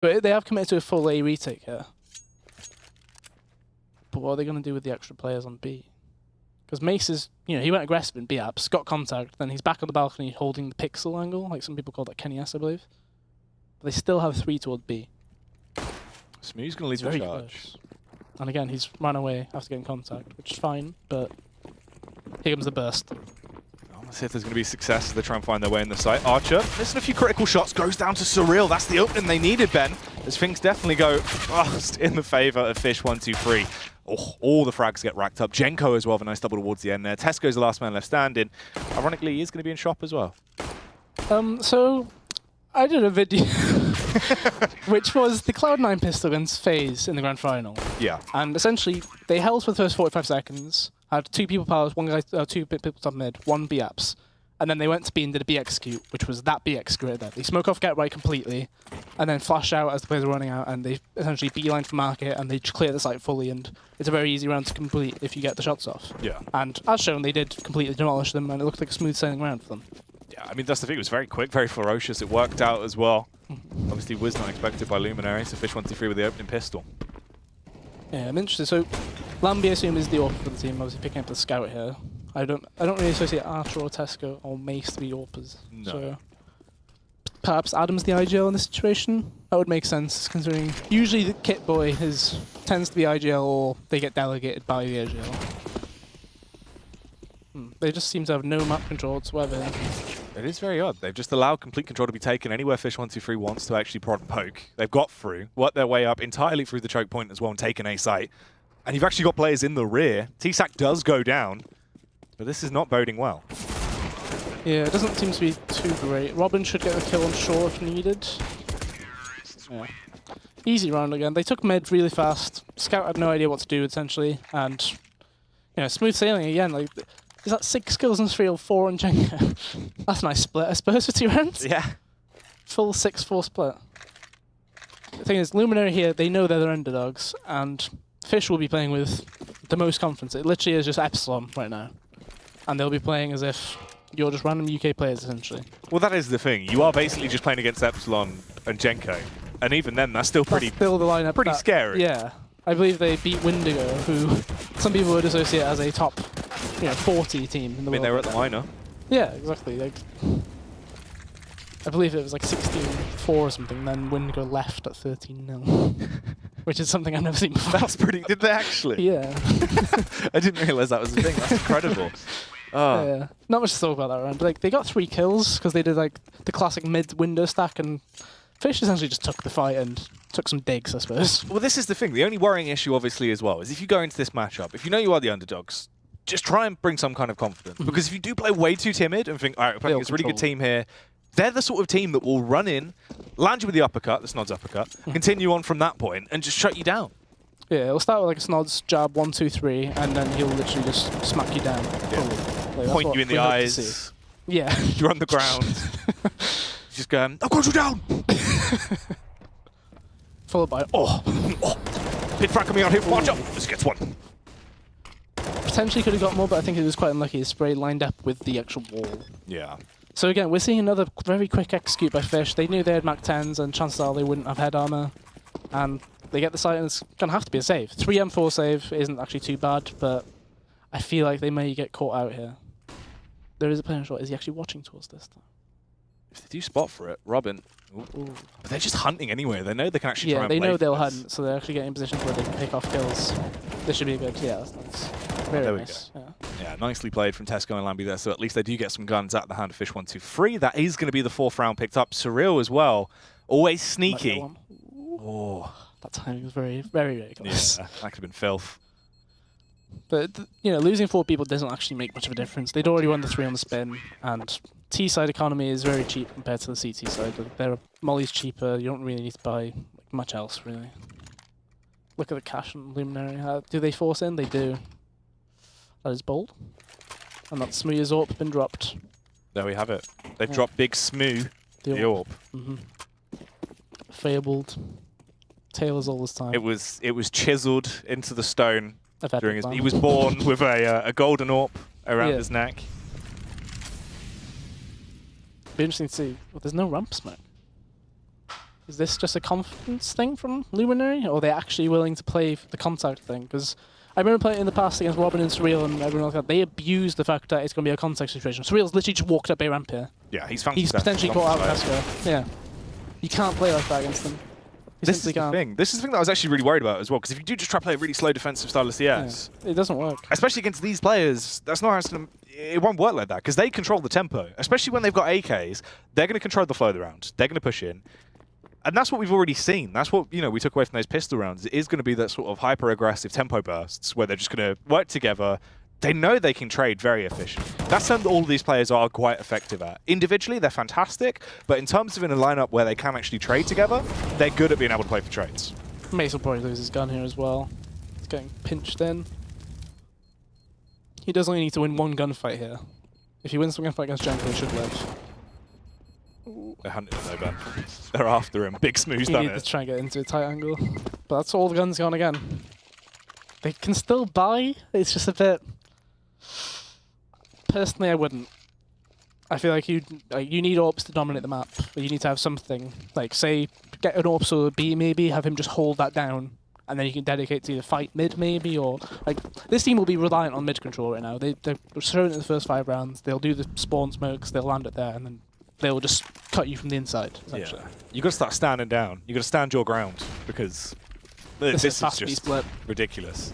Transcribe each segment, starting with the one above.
But they have committed to a full A retake here. But what are they going to do with the extra players on B? Because Mace is, he went aggressive in B apps, got contact, then he's back on the balcony holding the pixel angle, like some people call that Kenny S, I believe. But they still have 3 toward B. Smooth's going to lead the charge. Close. And again, he's run away after getting contact, which is fine, but here comes the burst. Let's see if there's going to be success as they try and find their way in the site. Archer, missing a few critical shots, goes down to Surreal. That's the opening they needed, Ben, as things definitely go fast in the favor of Fish123. Oh, all the frags get racked up. Jenko as well, with a nice double towards the end there. Tesco's the last man left standing. Ironically, he is going to be in shop as well. So I did a video which was the Cloud9 pistol against FaZe in the grand final. Yeah. And essentially, they held for the first 45 seconds, had 2 people powers, 2 people top mid, 1 B apps. And then they went to B and did a B execute, which was that B execute right there. They smoke off get right completely, and then flash out as the players are running out, and they essentially beeline for market, and they clear the site fully, and it's a very easy round to complete if you get the shots off. Yeah. And as shown, they did completely demolish them, and it looked like a smooth sailing round for them. Yeah, I mean, that's the thing. It was very quick, very ferocious. It worked out as well. Obviously, was not expected by Luminary, so Fish123 with the opening pistol. Yeah, I'm interested. So, Lambi, I assume, is the AWP for the team, obviously picking up the scout here. I don't really associate Archer or Tesco or Mace to be AWPers. No. So perhaps Adam's the IGL in this situation. That would make sense, considering usually the kit boy tends to be IGL or they get delegated by the IGL. They just seem to have no map control whatsoever. It is very odd. They've just allowed complete control to be taken anywhere Fish123 wants to actually prod and poke. They've got through, worked their way up entirely through the choke point as well and taken A site. And you've actually got players in the rear. TSAC does go down, but this is not boding well. Yeah, it doesn't seem to be too great. Robin should get the kill on shore if needed. Yeah. Easy round again. They took mid really fast. Scout had no idea what to do, essentially. And, smooth sailing again. Like, is that 6 kills on Surreal, 4 on Jenga? That's a nice split, I suppose, for 2 rounds. Yeah. Full 6-4 split. The thing is, Luminary here, they know they're the underdogs, and Fish will be playing with the most confidence. It literally is just Epsilon right now. And they'll be playing as if you're just random UK players, essentially. Well, that is the thing. You are basically just playing against Epsilon and Jenko. And even then, that's still pretty, still the lineup pretty scary. Yeah. I believe they beat Windigo, who some people would associate as a top 40 team in the world. They were at the minor. Yeah, exactly. Like, I believe it was like 16-4 or something, then Windigo left at 13-0. Which is something I've never seen before. That's pretty... Did they actually? Yeah. I didn't realise that was a thing. That's incredible. Oh. Yeah. Not much to talk about that round. But, like, they got 3 kills because they did like the classic mid-window stack, and Fish essentially just took the fight and took some digs, I suppose. Well, this is the thing. The only worrying issue, obviously, as well, is if you go into this matchup, if you know you are the underdogs, just try and bring some kind of confidence. Because if you do play way too timid and think, all right, we're playing against a really good team here, they're the sort of team that will run in, land you with the uppercut, the Snod's uppercut, continue on from that point, and just shut you down. Yeah, it'll start with like a Snod's jab 1, 2, 3, and then he'll literally just smack you down. Yeah. Like, point you in the eyes. Yeah. You're on the ground. Just go, I've got you down! Followed by, Pit frag coming out here, watch out! This gets one. Potentially could have got more, but I think it was quite unlucky. His spray lined up with the actual wall. Yeah. So again, we're seeing another very quick execute by Fish. They knew they had Mac 10s, and chances are they wouldn't have head armor. And they get the site, and it's going to have to be a save. 3M4 save isn't actually too bad, but I feel like they may get caught out here. There is a player shot. Is he actually watching towards this time? If they do spot for it, Robin. Ooh. But they're just hunting anyway. They know they can actually try and play. Yeah, they know they'll this. hunt, so they're actually getting in positions where they can pick off kills. This should be a good. Yeah, that's very there nice. We go. Yeah, nicely played from Tesco and Lambi there. So at least they do get some guns at the hand of Fish123. That is going to be the 4th round picked up. Surreal as well. Always sneaky. Oh, that timing was very, very, very close. Yeah, that could have been filth. But losing 4 people doesn't actually make much of a difference. They'd already won the 3 on the spin, and T side economy is very cheap compared to the CT side. Molly's cheaper. You don't really need to buy much else, really. Look at the cash on Luminary. Do they force in? They do. That is bold. And that Smooth's AWP been dropped. There we have it. They've dropped Big Smooth, the AWP. Fabled. Taylor's all this time. It was chiseled into the stone. During his, he was born with a golden AWP around his neck. Be interesting to see. Well, there's no ramp smoke. Is this just a confidence thing from Luminary, or are they actually willing to play the contact thing? Because I remember playing in the past against Robin and Surreal and everyone else. They abused the fact that it's going to be a contact situation. Surreal's literally just walked up A ramp here. Yeah, he's found He's potentially caught out Casco. Yeah. You can't play like that against them. This is the thing. This is the thing that I was actually really worried about as well, because if you do just try to play a really slow defensive style of CS, it doesn't work. Especially against these players, that's not how it's going to... It won't work like that, because they control the tempo. Especially when they've got AKs, they're going to control the flow of the round. They're going to push in. And that's what we've already seen. That's what, you know, we took away from those pistol rounds. It is going to be that sort of hyper-aggressive tempo bursts where they're just going to work together. They know they can trade very efficient. That's something that all of these players are quite effective at. Individually, they're fantastic, but in terms of in a lineup where they can actually trade together, they're good at being able to play for trades. Mace will probably lose his gun here as well. He's getting pinched in. He does only need to win one gunfight here. If he wins the gunfight against Janko, he should live. They're hunting him though, Ben. They're after him. Big Smooth's done it. He needs to try and get into a tight angle. But that's all the guns gone again. They can still buy. It's just a bit... Personally, I wouldn't. I feel like you need AWPs to dominate the map. But you need to have something. Like, say, get an AWP or B maybe, have him just hold that down. And then you can dedicate to either fight mid maybe, or... Like, this team will be reliant on mid control right now. They're throwing it in the first 5 rounds. They'll do the spawn smokes, they'll land it there, and then they'll just cut you from the inside, essentially. Yeah. You've got to start standing down. You've got to stand your ground, because this is just split. Ridiculous.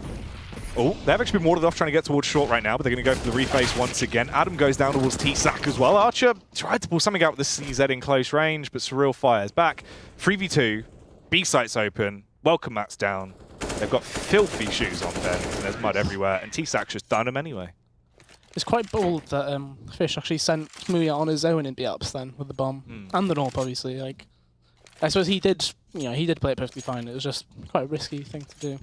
Oh, they've actually been warded off trying to get towards short right now, but they're going to go for the reface once again. Adam goes down towards T-Sack as well. Archer tried to pull something out with the CZ in close range, but Surreal fires back. 3v2, B site's open, welcome mats down. They've got filthy shoes on them, and there's mud everywhere, and T-Sack's just done him anyway. It's quite bold that Fish actually sent Smoothie out on his own in B-ups then, with the bomb. And the AWP, obviously. Like, I suppose he did, he did play it perfectly fine. It was just quite a risky thing to do.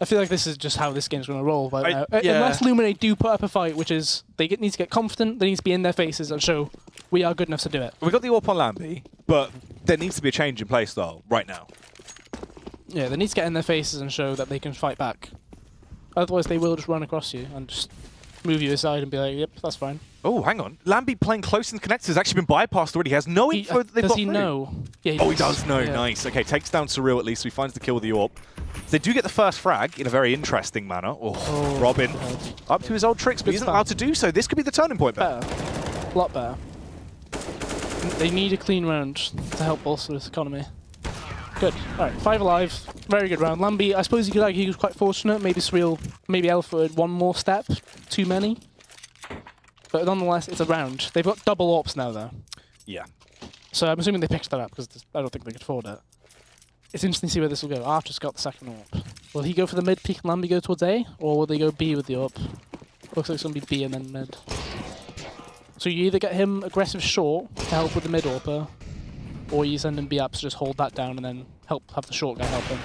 I feel like this is just how this game's going to roll. But unless Luminary do put up a fight, which is they need to get confident, they need to be in their faces and show we are good enough to do it. We got the AWP on Lambie, but there needs to be a change in play style right now. Yeah, they need to get in their faces and show that they can fight back. Otherwise, they will just run across you and just move you aside and be like, yep, that's fine. Oh, hang on. Lambie playing close in the connectors has actually been bypassed already. He has no info that they've got Does he know? Yeah, he does know. Yeah. Nice. Okay, takes down Surreal at least, so he finds the kill with the AWP. They do get the first frag in a very interesting manner. Oh, Robin up to his old tricks, but he isn't allowed to do so. This could be the turning point. Better. A lot better. They need a clean round to help bolster this economy. Good. Alright, 5 alive. Very good round. Lambie, I suppose you could argue he was quite fortunate. Maybe Surreal, maybe Alpha had one more step. Too many. But nonetheless, it's a round. They've got double AWPs now, though. Yeah. So I'm assuming they picked that up, because I don't think they could afford it. It's interesting to see where this will go. Archer's got the second AWP. Will he go for the mid peak and Lambie go towards A? Or will they go B with the AWP? Looks like it's going to be B and then mid. So you either get him aggressive short to help with the mid AWPer, or you send him B-ups to just hold that down and then have the short guy help him.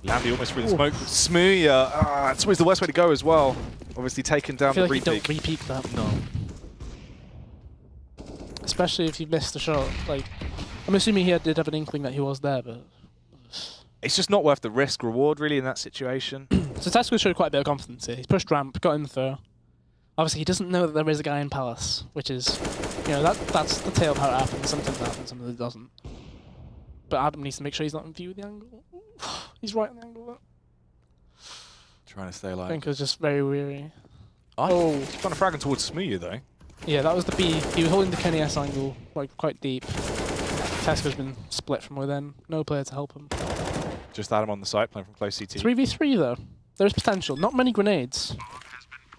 Lambie almost through the smoke. Smoothie, that's always the worst way to go as well. Obviously taken down the re-peak. I feel like you don't re-peak that. No. Especially if you missed the shot. Like, I'm assuming he did have an inkling that he was there, but... It's just not worth the risk-reward, really, in that situation. So Tesco showed quite a bit of confidence here. He's pushed ramp, got in the throw. Obviously, he doesn't know that there is a guy in Palace, which is, that's the tale of how it happens. Sometimes it happens, sometimes it doesn't. But Adam needs to make sure he's not in view of the angle. He's right in the angle. Trying to stay alive. I think it was just very weary. Oh, he's trying to frag him towards Smoothie, though. Yeah, that was the B. He was holding the Kenny S angle, like, quite deep. Tesco's been split from within. No player to help him. Just Adam on the site, playing from close CT. 3v3, though. There is potential. Not many grenades.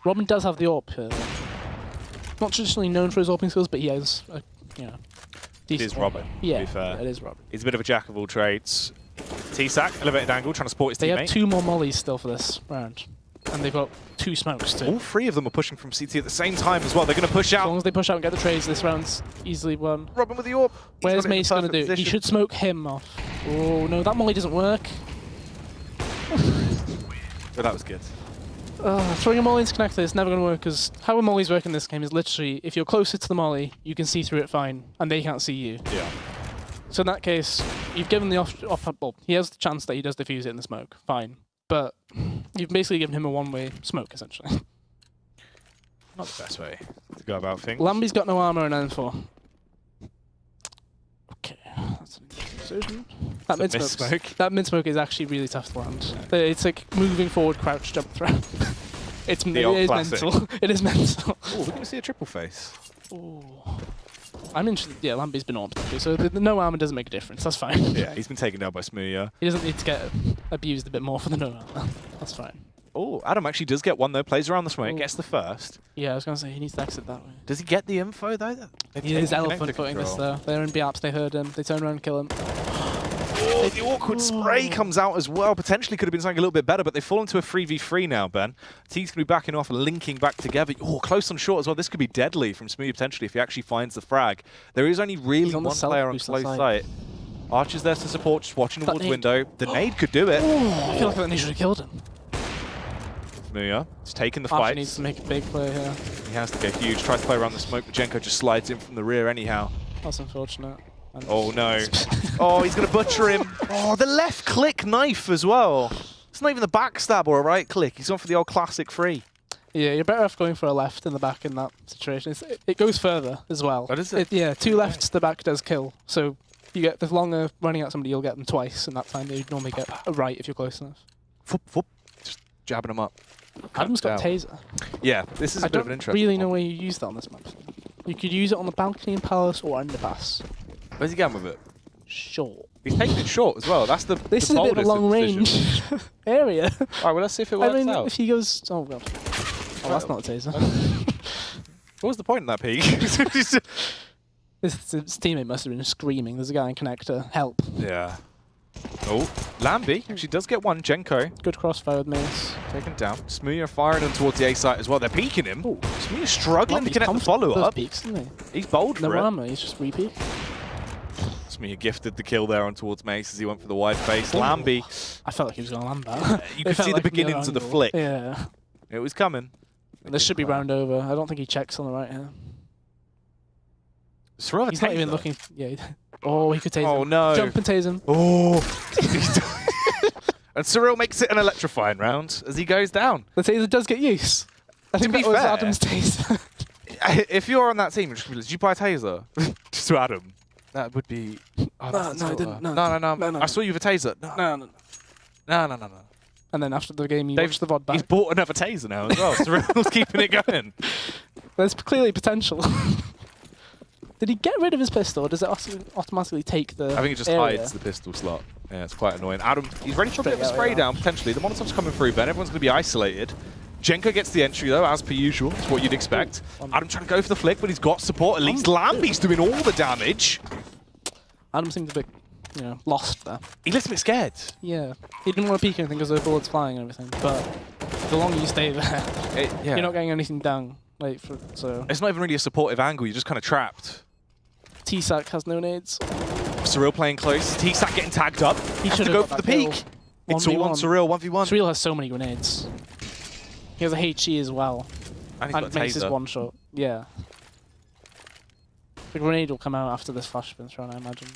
Robin does have the AWP here. Not traditionally known for his AWPing skills, but he has, decent. It is Robin, yeah, to be fair. Yeah, it is Robin. He's a bit of a jack of all trades. T-Sack, elevated angle, trying to support his teammate. They have 2 more mollies still for this round. And they've got 2 smokes too. All 3 of them are pushing from CT at the same time as well. They're going to push out. As long as they push out and get the trades, this round's easily won. Robin with the AWP. Where's Mace going to do? Position. He should smoke him off. Oh no, that molly doesn't work. But that was good. Throwing a molly into connector is never going to work, because how a mollies work in this game is literally, if you're closer to the molly, you can see through it fine, and they can't see you. Yeah. So in that case, you've given the well, he has the chance that he does defuse it in the smoke, fine. But you've basically given him a one-way smoke, essentially. Not the best way to go about things. Lambie's got no armor and N4. Okay, that's precision. That mid smoke. Mid-smoke. That mid smoke is actually really tough to land. It's like moving forward, crouch, jump, throw. It is mental. It is mental. Oh, we're gonna see a triple face. Ooh. I'm interested. Yeah, Lamby's been on potentially, so the no armor doesn't make a difference. That's fine. Yeah, he's been taken down by Smooya. He doesn't need to get abused a bit more for the no armor. That's fine. Oh, Adam actually does get one though. Plays around the smoke, Ooh. gets the first. Yeah, I was gonna say he needs to exit that way. Does he get the info though? He is elephant footing this though. They're in BAPS, they heard him. They turn around and kill him. Oh, the awkward spray comes out as well. Potentially could have been something a little bit better, but they fall into a 3v3 now, Ben. T's going to be backing off and linking back together. Oh, close on short as well. This could be deadly from Smooya potentially if he actually finds the frag. There is only really one player on close sight. Archer's there to support, just watching towards window. The nade could do it. I feel like that nade should have killed him. Smooya is taking the Archer fight. needs to make a big play here. He has to get huge. Tries to play around the smoke, but Jenko just slides in from the rear anyhow. That's unfortunate. Oh no. Oh, he's going to butcher him. Oh, the left click knife as well. It's not even the backstab or a right click. He's gone for the old classic free. Yeah, you're better off going for a left in the back in that situation. It goes further as well. What is it? Yeah, 2 lefts, the back does kill. So you get the longer running at somebody, you'll get them twice, and that time you'd normally get a right if you're close enough. Whoop, whoop. Just jabbing him up. Adam's got taser. Yeah, this is a bit of an interesting I don't really know one. where you use that on this map. You could use it on the balcony in Palace or underpass. Where's he going with it? Short. He's taking it short as well. That's the This is a bit of a long range area. Alright, well, let's see if it works I mean, out. if he goes... Oh, God. Oh, that's not a taser. What was the point in that peak? His teammate must have been screaming. There's a guy in connector. Help. Yeah. Oh, Lamby actually does get one. Jenko Good crossfire with Mace. taken down. Smooya firing him towards the A site as well. They're peeking him. Ooh. Smooya struggling to He's connect the comfortable with those follow-up. peaks, isn't he? He's bold No for it. armor, he's just re-peek. Smooya gifted the kill there on towards Mace as he went for the wide face. Lamby, I felt like he was going to land that. you It could felt see the like from beginnings of the angle. flick. Yeah. It was coming. This should be round over. I don't think he checks on the right here. Sorrel He's not even looking... Yeah. Oh, he could tase him. Oh no. Jump and tase him. Oh. And Sorrel makes it an electrifying round as he goes down. The taser does get use. I think be that was fair- Adam's taser. If you're on that team, just be like, did you buy a taser? Just to Adam. That would be... Oh, that's no, I the didn't. total. No. No. I saw you with a taser. No. No. And then after the game, you They've- watch the VOD back. He's bought another taser now as well. Sorrel's keeping it going. There's clearly potential. Did he get rid of his pistol, or does it automatically take the I think it just area? hides the pistol slot. Yeah, it's quite annoying. Adam, he's ready for a bit of a Straight spray out, down, potentially. The Molotov's coming through, Ben. Everyone's going to be isolated. Jenko gets the entry, though, as per usual. That's what you'd expect. Adam trying to go for the flick, but he's got support at least. Lamby's doing all the damage. Adam seems a bit, lost there. He looks a bit scared. Yeah. He didn't want to peek anything because the bullets flying and everything, but the longer you stay there, Yeah. you're not getting anything down. So It's not even really a supportive angle. You're just kind of trapped. T-Sac has no nades. Sorrel playing close. T-Sac getting tagged up. He Has should to go for the peak. It's all on Sorrel, 1v1. Surreal has so many grenades. He has a HE as well. And he's got a Makes his taser. one shot. Yeah. The grenade will come out after this flash spin thrown, I imagine.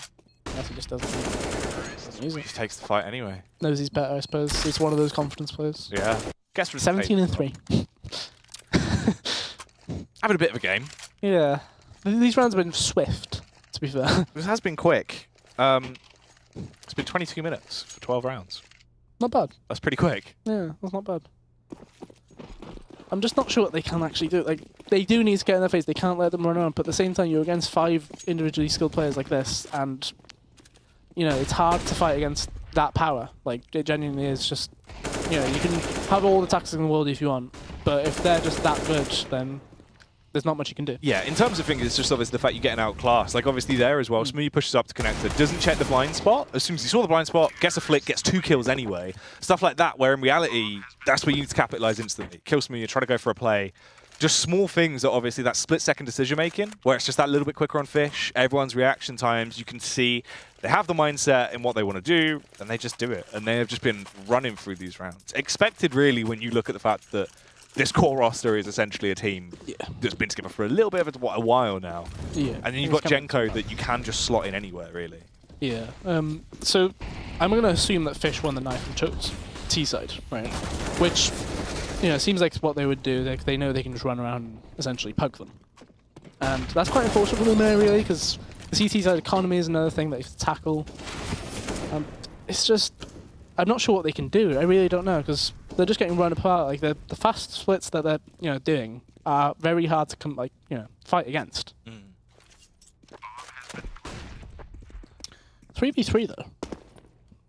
Unless he just doesn't use He it. takes the fight anyway. Knows he's better, I suppose. He's one of those confidence players. Yeah. Guess what? 17 and 3. Having a bit of a game. Yeah. These rounds have been swift, to be fair. This has been quick. It's been 22 minutes for 12 rounds. Not bad. That's pretty quick. Yeah, that's not bad. I'm just not sure what they can actually do. Like, they do need to get in their face. They can't let them run around. But at the same time, you're against 5 individually skilled players like this, and it's hard to fight against that power. Like, it genuinely is just, you can have all the tactics in the world if you want, but if they're just that good, then there's not much you can do. Yeah, in terms of things, it's just obviously the fact you're getting outclassed. Like, obviously there as well, Smooya pushes up to connector, doesn't check the blind spot. As soon as he saw the blind spot, gets a flick, gets 2 kills anyway. Stuff like that, where in reality, that's where you need to capitalize instantly. Kill Smooya, try to go for a play. Just small things that obviously that split-second decision-making, where it's just that little bit quicker on Fish, everyone's reaction times, you can see they have the mindset in what they want to do, and they just do it. And they have just been running through these rounds. Expected, really, when you look at the fact that this core roster is essentially a team that's been together for a little bit of a while now. Yeah. And then you've got Jenko that you can just slot in anywhere, really. Yeah. So I'm going to assume that Fish won the knife and chose T-side, right? Which, seems like what they would do. They know they can just run around and essentially pug them. And that's quite unfortunate for Luminary, really, because The CT side economy is another thing that you have to tackle. It's just, I'm not sure what they can do. I really don't know, because they're just getting run apart. Like the fast splits that they're doing are very hard to fight against. 3v3 though,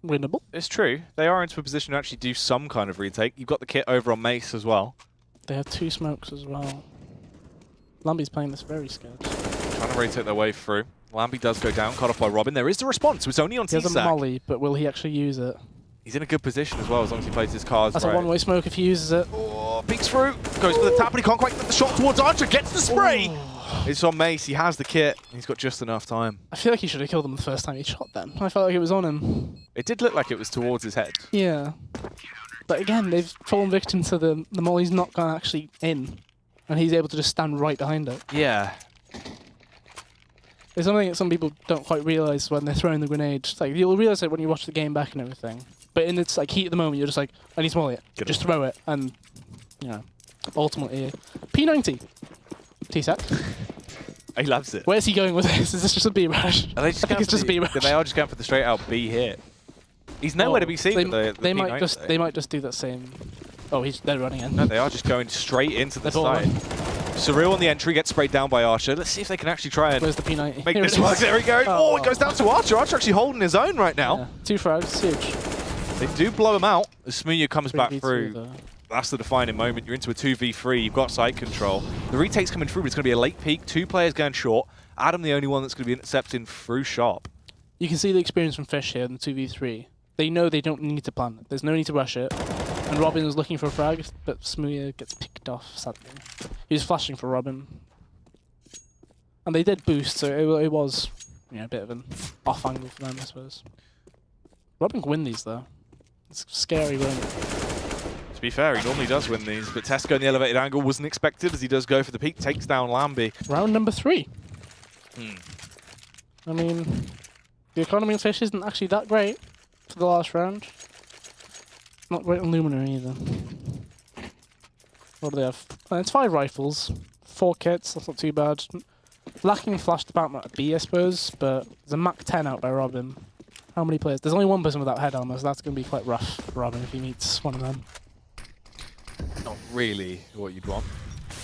winnable. It's true. They are into a position to actually do some kind of retake. You've got the kit over on Mace as well. They have 2 smokes as well. Lamby's playing this very scared. Trying to rotate their way through. Lamby does go down, caught off by Robin. There is the response. It's only on T-Sack. He has a molly, but will he actually use it? He's in a good position as well, as long as he plays his cards That's right. a one-way smoke if he uses it. Oh, peeks through. Goes for the tap, but he can't quite get the shot towards Archer. Gets the spray. Oh. It's on Mace. He has the kit. He's got just enough time. I feel like he should have killed him the first time he shot then. I felt like it was on him. It did look like it was towards his head. Yeah. But again, they've fallen victim to the molly's not gone actually in. And he's able to just stand right behind it. Yeah. It's something that some people don't quite realise when they're throwing the grenade. Like, you'll realise it when you watch the game back and everything. But in its heat of the moment, you're just like, I need to molly it. Just throw it. And, ultimately, P90. T-Sack. He loves it. Where's he going with this? Is this just a B rush? Are they just I think it's just a B rush. They are just going for the straight out B hit. He's nowhere to be seen. They might just do that same. Oh, they're running in. No, they are just going straight into the side. Surreal on the entry, gets sprayed down by Archer. Let's see if they can actually try and Where's the P90? make this work. There we go. Oh, it goes down to Archer. Archer actually holding his own right now. Yeah. 2 frags, huge. They do blow him out. As Smooya comes back through. That's the defining moment. You're into a 2v3. You've got side control. The retake's coming through, but it's going to be a late peek. 2 players going short. Adam, the only one that's going to be intercepting through sharp. You can see the experience from Fish here in the 2v3. They know they don't need to plan it. There's no need to rush it. And Robin is looking for a frag, but Smooya gets picked off, sadly. He was flashing for Robin. And they did boost, so it was a bit of an off angle for them, I suppose. Robin can win these, though. It's a scary win. To be fair, he normally does win these, but Tesco in the elevated angle wasn't expected as he does go for the peak, takes down Lamby. Round number 3. I mean, the economy of Fish isn't actually that great for the last round. Not great on Luminary either. What do they have? It's 5 rifles, 4 kits, that's not too bad. Lacking flash department at B, I suppose, but there's a Mach 10 out by Robin. How many players? There's only 1 person without head armor, so that's going to be quite rough for Robin if he meets one of them. Not really what you'd want.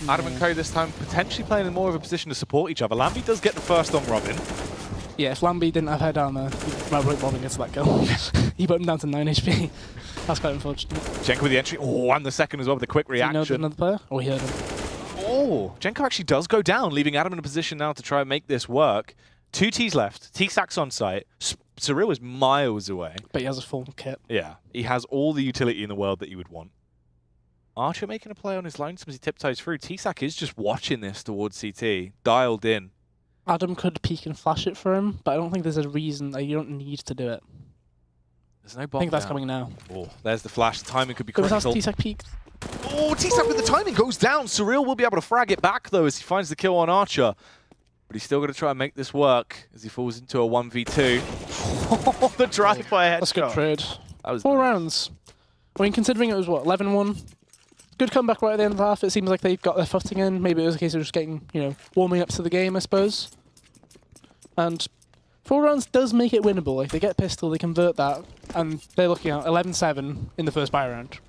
Adam and Co this time potentially playing in more of a position to support each other. Lamby does get the first on Robin. Yeah, if Lamby didn't have head armor, Robin gets that kill. He put him down to 9 HP. That's quite unfortunate. Jenko with the entry. Oh, and the second as well with the quick reaction. Did he know another player? Or he heard him? Oh, Jenko actually does go down, leaving Adam in a position now to try and make this work. 2 Ts left. T-Sack's on site. Surreal is miles away. But he has a full kit. Yeah, he has all the utility in the world that you would want. Archer making a play on his lonesome as he tiptoes through. T-Sack is just watching this towards CT, dialed in. Adam could peek and flash it for him, but I don't think there's a reason that you don't need to do it. There's no bomb. I think that's coming now. Oh, there's the flash. The timing could be critical. T-Sack peeked. Oh, T-Sack with the timing goes down. Surreal will be able to frag it back though as he finds the kill on Archer. But he's still going to try and make this work as he falls into a 1v2. The drive-by headshot. That's a good trade. That was 4 rounds. I mean, considering it was, what, 11-1? Good comeback right at the end of the half. It seems like they've got their footing in. Maybe it was a case of just getting, warming up to the game, I suppose. And 4 rounds does make it winnable. Like, they get pistol, they convert that, and they're looking at 11-7 in the first buy round.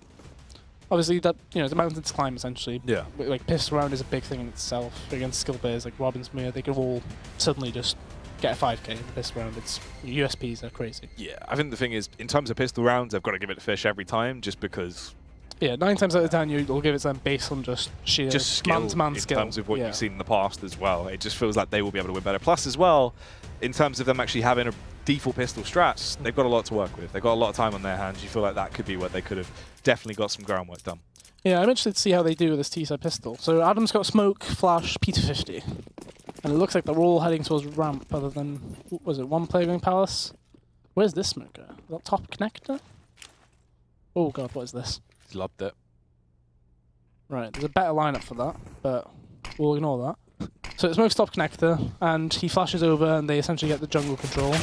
Obviously, that it's a mountain to climb, essentially. Yeah. Like, pistol round is a big thing in itself. Against skill players like Robin Smooya, they can all suddenly just get a 5k in pistol round. It's USPs are crazy. Yeah, I think the thing is, in terms of pistol rounds, I've got to give it to Fish every time, just because. Yeah, 9 times out of 10, you'll give it to them based on just sheer man-to-man skill. In terms of what you've seen in the past as well. It just feels like they will be able to win better. Plus, as well, in terms of them actually having a default pistol strats, they've got a lot to work with. They've got a lot of time on their hands. You feel like that could be where they could have definitely got some groundwork done. Yeah, I'm interested to see how they do with this T-side pistol. So Adam's got smoke, flash, P250. And it looks like they're all heading towards ramp other than, what was it, 1 player going palace? Where's this smoker? Is that top connector? Oh god, what is this? He's lobbed it. Right, there's a better lineup for that, but we'll ignore that. So it's smoke stop connector, and he flashes over and they essentially get the jungle control.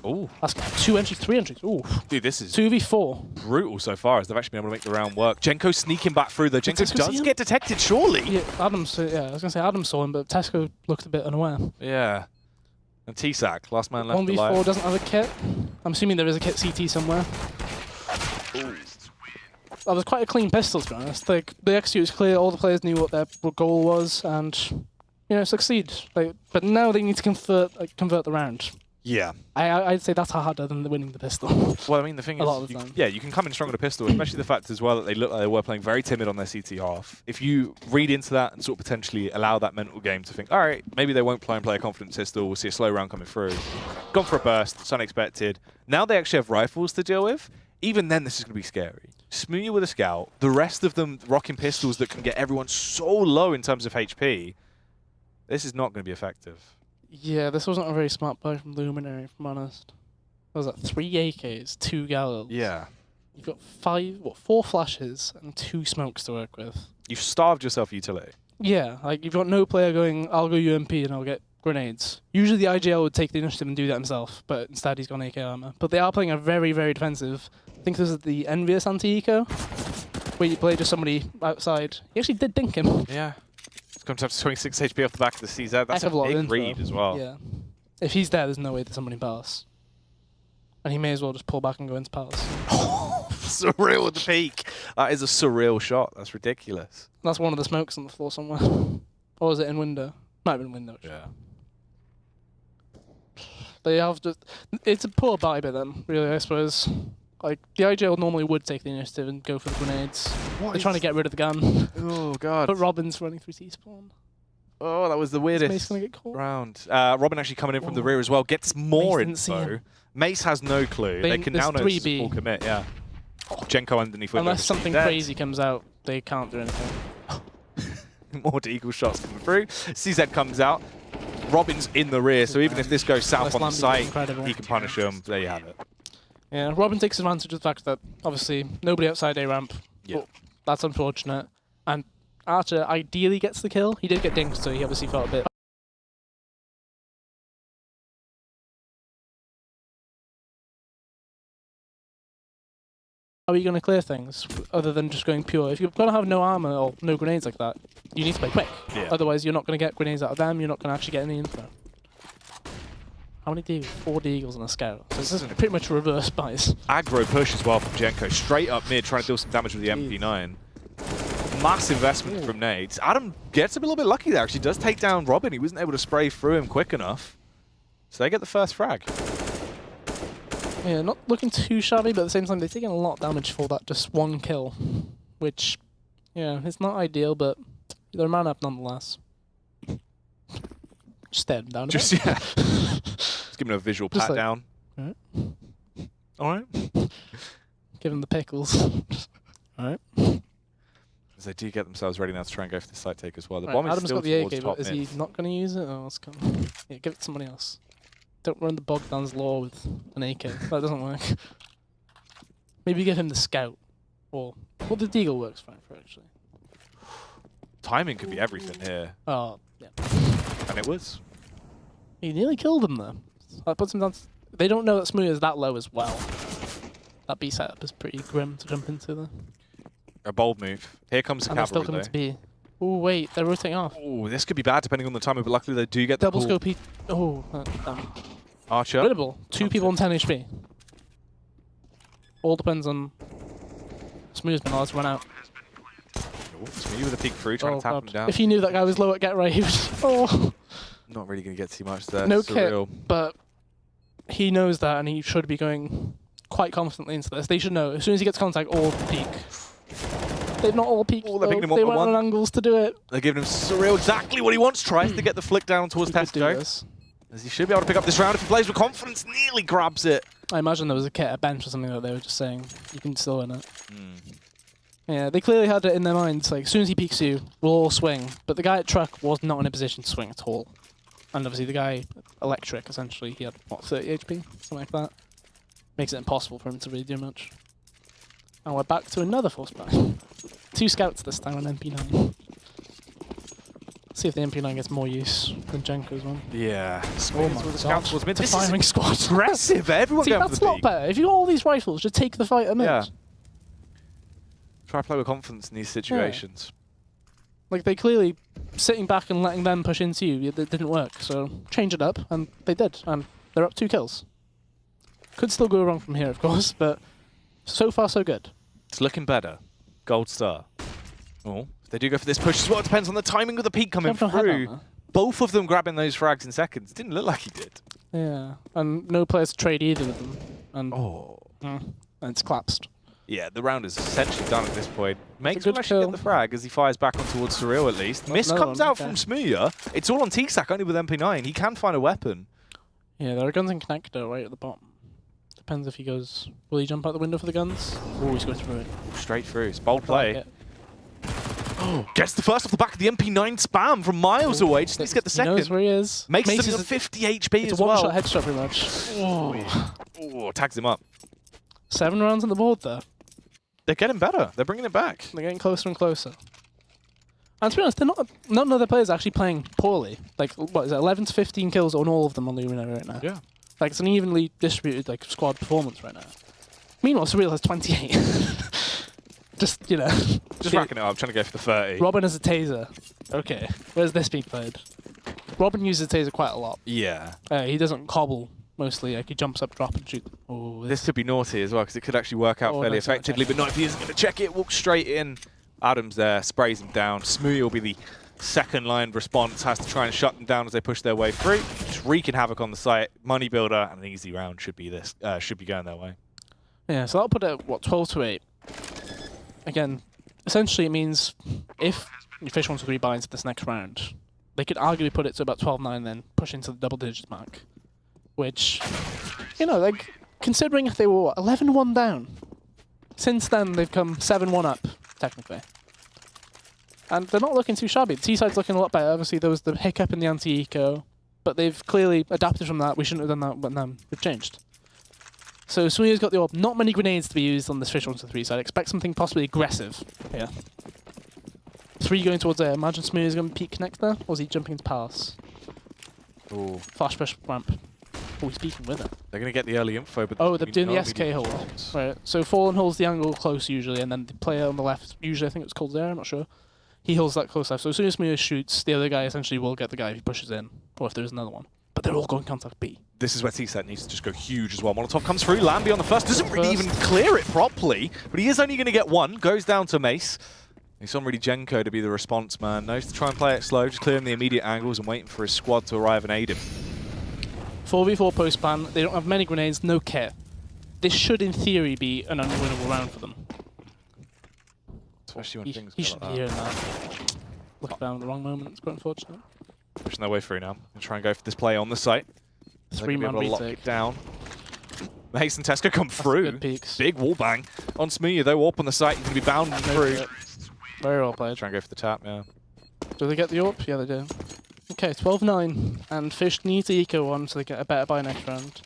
Oh, that's 2 entries, 3 entries. Ooh. Dude, this is 2v4. Brutal so far as they've actually been able to make the round work. Jenko sneaking back through though. Jenko does get detected, surely. Yeah, I was going to say Adam saw him, but Tesco looked a bit unaware. Yeah. And T-Sack, last man left 1v4 alive. doesn't have a kit. I'm assuming there is a kit CT somewhere. That was quite a clean pistol, to be honest. Like, the execute was clear, all the players knew what their goal was, and, you know, succeed. Like, but now they need to convert the round. Yeah. I'd say that's harder than winning the pistol. Well, I mean, the thing is, you can come in strong with a pistol, especially the fact as well that they look like they were playing very timid on their CT half. If you read into that and sort of potentially allow that mental game to think, all right, maybe they won't play a confident pistol, we'll see a slow round coming through. Gone for a burst, it's unexpected. Now they actually have rifles to deal with. Even then, this is going to be scary. Smoothie with a scout, the rest of them rocking pistols that can get everyone so low in terms of HP. This is not going to be effective. Yeah, this wasn't a very smart buy from Luminary, if I'm honest. What was that? 3 AKs, 2 Galils. Yeah. You've got 4 flashes and 2 smokes to work with. You've starved yourself utility. Yeah, like you've got no player going, I'll go UMP and I'll get grenades. Usually the IGL would take the initiative and do that himself, but instead he's gone AK armor. But they are playing a very, very defensive. I think this is the Envious anti-eco, where you play just somebody outside. He actually did dink him. Yeah. It's come up to 26 HP off the back of the CZ. That's a big read as well. Yeah. If he's there, there's no way that somebody pass. And he may as well just pull back and go into pass. Surreal with the peak. That is a surreal shot. That's ridiculous. That's one of the smokes on the floor somewhere. Or is it in window? Might have been window. Actually. Yeah. They have just. It's a poor buy by them, really, I suppose. Like, the IGL normally would take the initiative and go for the grenades. They're trying to get rid of the gun. Oh, God. But Robin's running through T-spawn. Oh, that was the weirdest Mace gonna get caught? round. Robin actually coming in from the rear as well. Gets more info. Mace has no clue. They can now know this is a full commit, yeah. Jenko underneath window. Unless something crazy comes out, they can't do anything. More Deagle shots coming through. CZ comes out. Robin's in the rear, so even if this goes south on the site, he can punish him. There you have it. Yeah, Robin takes advantage of the fact that, obviously, nobody outside A ramp. Yeah. That's unfortunate. And Archer ideally gets the kill. He did get dinked, so he obviously felt a bit... How are you going to clear things, other than just going pure? If you're going to have no armor or no grenades like that, you need to play quick. Yeah. Otherwise, you're not going to get grenades out of them, you're not going to actually get any info. How many Deagles? 4 Deagles and a scout. So this is pretty much reverse buys. Aggro push as well from Jenko. Straight up mid, trying to deal some damage with the MP9. Massive investment from nades. Adam gets a little bit lucky there. Actually does take down Robin. He wasn't able to spray through him quick enough. So they get the first frag. Yeah, not looking too shabby, but at the same time, they're taking a lot of damage for that just 1 kill. Which, yeah, it's not ideal, but they're man up nonetheless. Just stare them down a bit. Yeah. Just give him a visual pat down. Alright. Give him the pickles. Alright. As they do get themselves ready now to try and go for the side take as well. The right, bomb is Adam's still got the towards AK, top but is mid. he not going to use it? Oh, let's go. Yeah, give it to somebody else. Don't run the Bogdan's Law with an AK. That doesn't work. Maybe give him the Scout. Or, well, the Deagle works fine for, actually. Timing could be everything here. Oh, yeah. And it was. He nearly killed him, though. That puts him down. They don't know that Smooth is that low as well. That B setup is pretty grim to jump into, though. A bold move. Here comes the and they're still cavalry, coming to B. Oh, wait, they're rotating off. Oh, this could be bad depending on the timing, but luckily they do get the Double pull. scope. Oh, damn. Archer. Winnable. 2 people on 10 HP. All depends on Smooth's been allowed to run out. Smooth with a peek through, trying to tap him down. If he knew that guy was low at get right, he was. Oh. Not really going to get too much there. No Surreal. kit, but he knows that, and he should be going quite confidently into this. They should know as soon as he gets contact, all peek. They've not all peeked. Oh, they're picking him they up went on on angles to do it. They're giving him Surreal exactly what he wants. Tries to get the flick down towards Tesco. As he should be able to pick up this round if he plays with confidence. Nearly grabs it. I imagine there was a kit at bench or something that they were just saying, you can still win it. Yeah, they clearly had it in their minds, like, as soon as he peeks you, we'll all swing. But the guy at truck was not in a position to swing at all. And obviously the guy, electric, essentially, he had, what, 30 HP? Something like that. Makes it impossible for him to really do much. And we're back to another force back. 2 scouts this time on MP9. See if the MP9 gets more use than Jenko's one. Yeah. Oh my god. It's a firing squad. Aggressive. Everyone See, going for that's the a lot peak. better. If you got all these rifles, just take the fight a minute. Yeah. Try to play with confidence in these situations. Like, they clearly sitting back and letting them push into you, it didn't work. So change it up, and they did. And they're up 2 kills. Could still go wrong from here, of course, but so far so good. It's looking better. Gold star. Oh, if they do go for this push as well, it depends on the timing of the peak coming through. Both of them grabbing those frags in seconds. Didn't look like he did. Yeah, and no players to trade either of them. And, and it's collapsed. Yeah, the round is essentially done at this point. Makes a him good actually kill. get the frag as he fires back on towards Surreal at least. Miss comes out from Smooya. It's all on T-Sack, only with MP9. He can find a weapon. Yeah, there are guns in connector right at the bottom. Depends if he goes... Will he jump out the window for the guns? Or he's going through it? Straight through. It's bold play. Oh, gets the first off the back of the MP9 spam from miles away. Just needs to get the second. He knows where he is. Makes him 50 HP as well. It's a one-shot headshot pretty much. Oh, tags him up. 7 rounds on the board there. They're getting better. They're bringing it back. They're getting closer and closer. And to be honest, none of the players are actually playing poorly. Like, what is it, 11 to 15 kills on all of them on Luminary right now. Yeah. Like, it's an evenly distributed like squad performance right now. Meanwhile, Surreal has 28. Just, you know. Just racking it up, trying to go for the 30. Robin has a taser. Okay, where's this being played? Robin uses a taser quite a lot. Yeah. He doesn't cobble, mostly. Like, he jumps up, drop, and shoot. Oh, this could be naughty as well, because it could actually work out fairly effectively, but not if he isn't going to check it. Walks straight in. Adams there, sprays him down. Smoothie will be the second line response, has to try and shut them down as they push their way through. Just wreaking havoc on the site. Money builder, and an easy round should be going their way. Yeah, so that'll put it at, what, 12 to 8. Again, essentially it means if Fish123 buy into this next round, they could arguably put it to about 12-9 then push into the double digits mark. Which, you know, like, considering if they were 11-1 down, since then they've come 7-1 up, technically. And they're not looking too shabby. The T-side's looking a lot better. Obviously there was the hiccup in the anti-eco, but they've clearly adapted from that. We shouldn't have done that, but now they've changed. So Sweeter's got the orb. Not many grenades to be used on this Fish123 side. Expect something possibly aggressive here. 3 going towards there. Imagine Sweeter's going to peek connect there, or is he jumping into pass? Ooh. Flash push ramp. Oh, he's peeking with it. They're going to get the early info, but they're doing the SK hold. Right. So Fallen holds the angle close usually, and then the player on the left, usually I think it's called there, I'm not sure. He holds that close left. So as soon as Sweeter shoots, the other guy essentially will get the guy if he pushes in, or if there's another one. But they're all going contact B. This is where T-Set needs to just go huge as well. Molotov comes through, Lambie on the first, doesn't really even clear it properly, but he is only going to get 1, goes down to Mace. He's on really Jenko to be the response man. Knows to try and play it slow, just clearing the immediate angles and waiting for his squad to arrive and aid him. 4v4 post ban, they don't have many grenades, no kit. This should in theory be an unwinnable round for them. Especially when things he go should like be that. hearing that. Look down at the wrong moment, it's quite unfortunate. Pushing their way through now. Gonna try and go for this play on the site. 3-man lock retake. it down. Mace and Tesco come through. Good peeks. Big wall bang on Smoothie though. Warp on the site. He's going to be bounding through. Very well played. Try and go for the tap, yeah. Do they get the AWP? Yeah, they do. Okay, 12-9. And Fish needs the eco one so they get a better buy next round.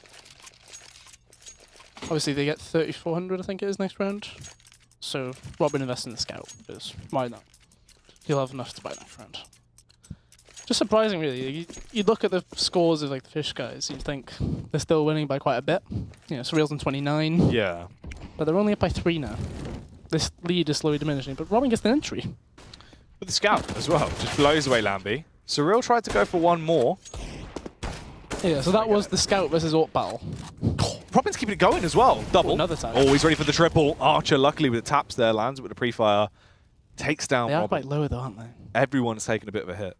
Obviously, they get 3,400, I think it is, next round. So, Robin invests in the scout, because why not? He'll have enough to buy next round. Just surprising, really. You look at the scores of like the Fish guys, you'd think they're still winning by quite a bit. You know, Surreal's on 29. Yeah. But they're only up by 3 now. This lead is slowly diminishing, but Robin gets the entry. With the scout as well. Just blows away Lambie. Surreal tried to go for 1 more. Yeah, so that was the scout versus AWP battle. Robin's keeping it going as well. Double. Another tag. Always ready for the triple. Archer, luckily with the taps there, lands with the pre-fire. Takes down They are Robin. quite low though, aren't they? Everyone's taken a bit of a hit.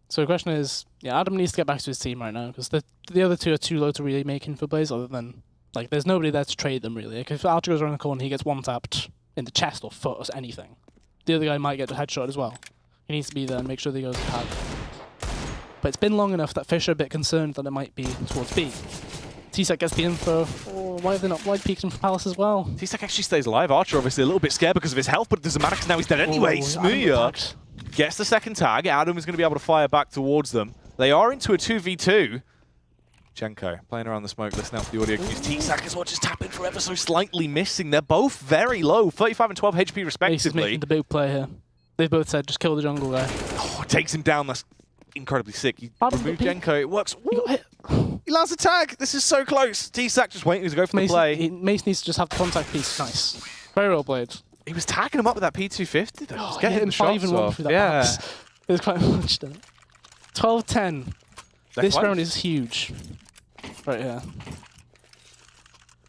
So the question is, yeah, Adam needs to get back to his team right now, because the other 2 are too low to really make info plays, other than, like, there's nobody there to trade them, really. Like, if Archer goes around the corner, he gets one-tapped in the chest or foot or anything. The other guy might get a headshot as well. He needs to be there and make sure that he goes to tag. But it's been long enough that Fish are a bit concerned that it might be towards B. T-Sec gets the info. Oh, why have they not wide peeked him for Palace as well? T-Sec actually stays alive. Archer obviously a little bit scared because of his health, but it doesn't matter because now he's dead anyway. Smooya gets the second tag. Adam is going to be able to fire back towards them. They are into a 2v2. Jenko playing around the smoke, listening out for the audio cues. T-Sec is what just tapping for ever so slightly missing. They're both very low, 35 and 12 HP respectively. He's making the big play here. They've both said, just kill the jungle guy. Oh, takes him down. That's incredibly sick. He removed Jenko. It works. He got hit. He lands a tag. This is so close. T-Sac just waiting to go for the play. Mace needs to just have the contact piece. Nice. Very well played. He was tagging him up with that P250 though. He was Oh, getting hitting the 5 shots and 1 off. through that Yeah. box. It was quite much done. 12-10. They're This close. round is huge. Right here.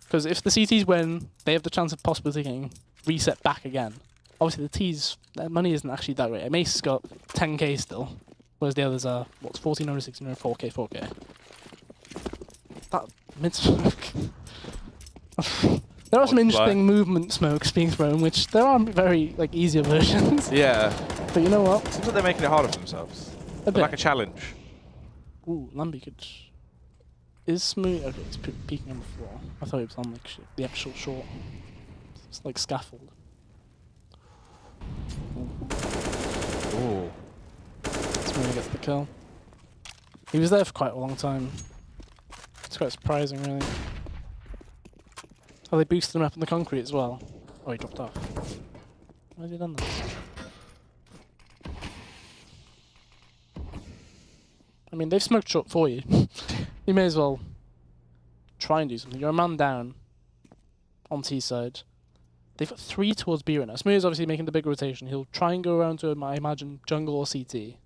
Because if the CTs win, they have the chance of possibly getting reset back again. Obviously, the T's, their money isn't actually that great. Mace has got 10k still, whereas the others are, what's 1400, 1600, 4k, 4k. That mid smoke. There are some interesting movement smokes being thrown, which there are very like easier versions. Yeah. But you know what? Seems like they're making it harder for themselves. A bit. Like a challenge. Ooh, Lamby could. Is Smooth. Okay, it's peeking on the floor. I thought it was on like the actual short. It's like scaffold. Ooh. Smooth gets the kill. He was there for quite a long time. It's quite surprising, really. Oh, they boosted him up in the concrete as well. Oh, he dropped off. Why has he done that? I mean, they've smoked short for you. You may as well try and do something. You're a man down on T side. They've got 3 towards B right now. Smooth is obviously making the big rotation. He'll try and go around to, I imagine, jungle or CT. It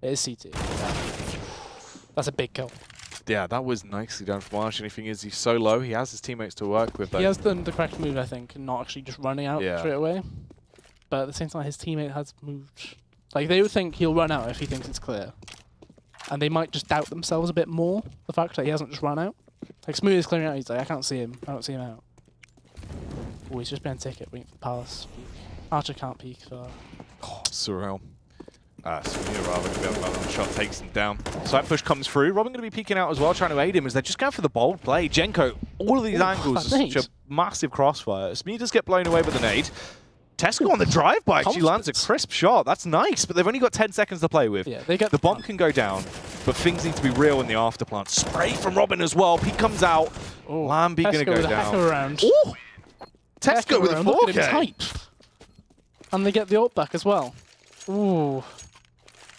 is CT. That's a big kill. Yeah, that was nicely done from Marsh. Anything is, he's so low, he has his teammates to work with. He has done the correct move, I think, and not actually just running out straight away. But at the same time, his teammate has moved. Like, they would think he'll run out if he thinks it's clear. And they might just doubt themselves a bit more, the fact that he hasn't just run out. Like, Smooth is clearing out, he's like, I can't see him. I don't see him out. Oh, he's just been ticket, waiting for the Palace. Archer can't peek for... Oh, surreal. Samir rather going to be able to balance the shot, takes him down. Side push comes through. Robin going to be peeking out as well, trying to aid him as they're just going for the bold play. Jenko, all of these angles are such a massive crossfire. Smee does get blown away with the nade. Tesco on the drive-by actually lands a crisp shot. That's nice, but they've only got 10 seconds to play with. Yeah, they get the bomb can go down, but things need to be real in the afterplant. Spray from Robin as well. Peek comes out. Lamby going to go down. Ooh! Tesco with a 4K. Look at him hype. And they get the ult back as well. Ooh.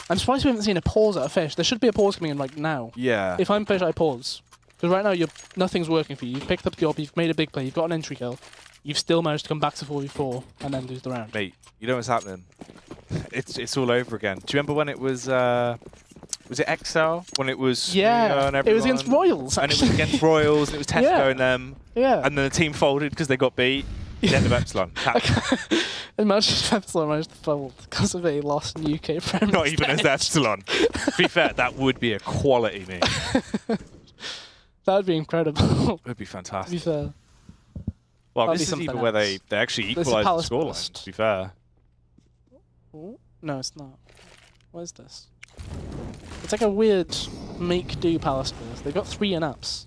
I'm surprised we haven't seen a pause at a Fish. There should be a pause coming in like now. Yeah. If I'm Fish, I pause. Because right now nothing's working for you. You've picked up the op, you've made a big play, you've got an entry kill. You've still managed to come back to 4v4 and then lose the round. Mate, you know what's happening? It's all over again. Do you remember when it was it Excel? When it was yeah, and it was against Royals. And it was against Royals, and it was Tesco and them. Yeah. And then the team folded because they got beat. The end of Epsilon. Imagine if Epsilon managed to fold because of a loss in UK Premiership. Not even as Epsilon. To be fair, that would be a quality name. That would be incredible. It would be fantastic. To be fair. Well, That'd this be is even something where else. they actually This is equalised the Palace scoreline, burst. to be fair. Ooh. No, it's not. What is this? It's like a weird make-do Palace burst. They've got 3 in-apps.